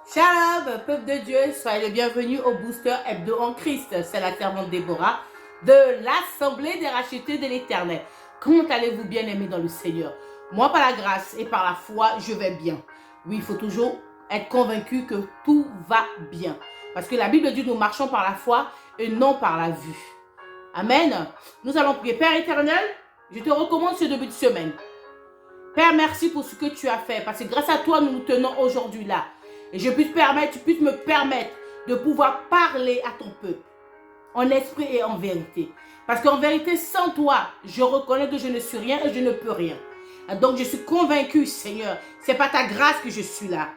Shalom, peuple de Dieu, soyez les bienvenus au Booster Hebdo en Christ. C'est la servante Déborah de l'Assemblée des rachetés de l'Éternel. Comment allez-vous, bien-aimés dans le Seigneur? Moi, par la grâce et par la foi, je vais bien. Oui, il faut toujours être convaincu que tout va bien. Parce que la Bible dit, nous marchons par la foi et non par la vue. Amen. Nous allons prier. Père éternel, je te recommande ce début de semaine. Père, merci pour ce que tu as fait. Parce que grâce à toi, nous nous tenons aujourd'hui là. Et tu puisses me permettre de pouvoir parler à ton peuple. En esprit et en vérité. Parce qu'en vérité, sans toi, je reconnais que je ne suis rien et je ne peux rien. Donc je suis convaincu, Seigneur, c'est par ta grâce que je suis là.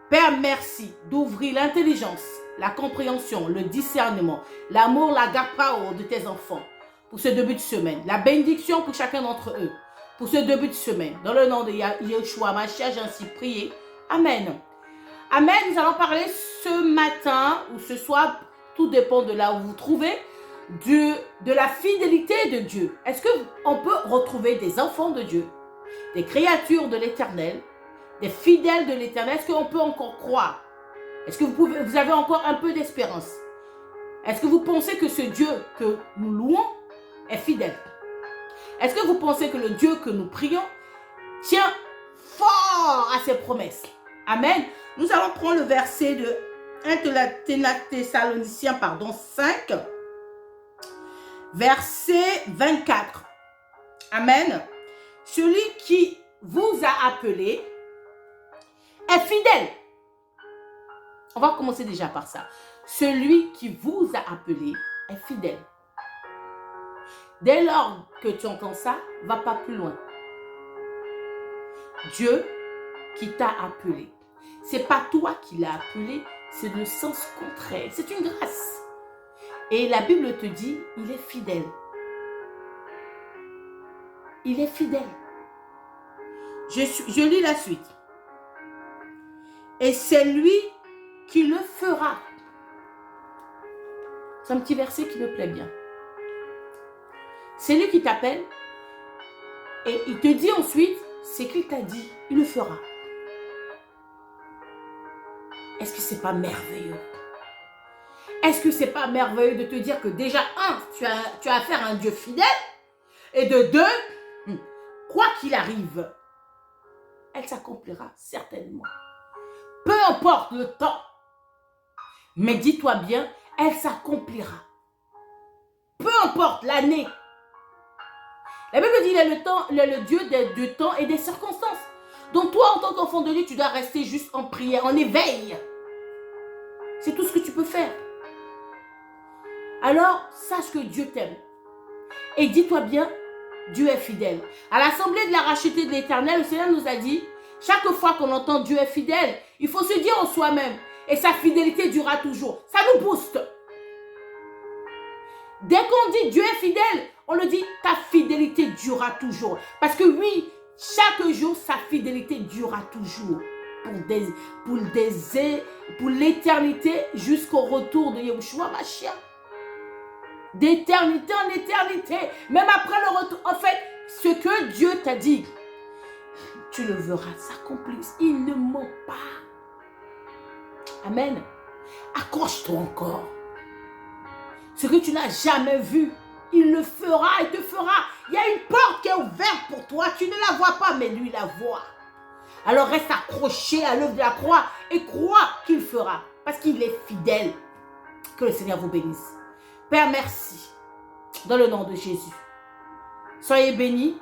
Père, merci d'ouvrir l'intelligence, la compréhension, le discernement, l'amour, l'agapao de tes enfants pour ce début de semaine. La bénédiction pour chacun d'entre eux pour ce début de semaine. Dans le nom de Yeshua Mashiach, j'ai ainsi prié. Amen. Amen. Nous allons parler ce matin ou ce soir, tout dépend de là où vous vous trouvez, de la fidélité de Dieu. Est-ce qu'on peut retrouver des enfants de Dieu, des créatures de l'Éternel, des fidèles de l'Éternel? Est-ce qu'on peut encore croire? Est-ce que vous avez encore un peu d'espérance? Est-ce que vous pensez que ce Dieu que nous louons est fidèle? Est-ce que vous pensez que le Dieu que nous prions tient fort à ses promesses? Amen. Nous allons prendre le verset de 1 Thessaloniciens 5, verset 24. Amen. Celui qui vous a appelé est fidèle. On va commencer déjà par ça. Celui qui vous a appelé est fidèle. Dès lors que tu entends ça, va pas plus loin. Dieu qui t'a appelé. C'est pas toi qui l'as appelé, c'est le sens contraire. C'est une grâce. Et la Bible te dit, il est fidèle. Il est fidèle. Je lis la suite. Et c'est lui qui le fera. C'est un petit verset qui me plaît bien. C'est lui qui t'appelle et il te dit ensuite, c'est qu'il t'a dit, il le fera. Est-ce que c'est pas merveilleux? Est-ce que c'est pas merveilleux de te dire que déjà, tu as affaire à un Dieu fidèle et de deux, quoi qu'il arrive, elle s'accomplira certainement. Peu importe le temps, mais dis-toi bien, elle s'accomplira. Peu importe l'année. La Bible dit, il est le Dieu du temps et des circonstances. Donc toi, en tant qu'enfant de Dieu, tu dois rester juste en prière, en éveil. C'est tout ce que tu peux faire. Alors, sache que Dieu t'aime. Et dis-toi bien, Dieu est fidèle. À l'Assemblée de la rachetée de l'Éternel, le Seigneur nous a dit, chaque fois qu'on entend Dieu est fidèle, il faut se dire en soi-même, et sa fidélité durera toujours. Ça nous booste. Dès qu'on dit Dieu est fidèle, on le dit, ta fidélité durera toujours. Parce que oui, chaque jour, sa fidélité durera toujours. Pour l'éternité jusqu'au retour de Yeshua Mashiach. D'éternité en éternité. Même après le retour. En fait, ce que Dieu t'a dit, tu le verras s'accomplir. Il ne ment pas. Amen. Accroche-toi encore. Ce que tu n'as jamais vu, il le fera et te fera. Il y a une porte qui est ouverte pour toi. Tu ne la vois pas, mais lui la voit. Alors reste accroché à l'œuvre de la croix et crois qu'il fera. Parce qu'il est fidèle. Que le Seigneur vous bénisse. Père, merci. Dans le nom de Jésus. Soyez bénis.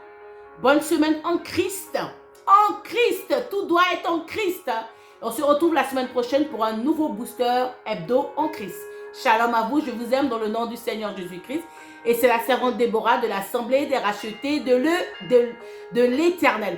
Bonne semaine en Christ. En Christ. Tout doit être en Christ. On se retrouve la semaine prochaine pour un nouveau booster hebdo en Christ. Shalom à vous, je vous aime dans le nom du Seigneur Jésus-Christ. Et c'est la servante Déborah de l'Assemblée des rachetés de l'Éternel.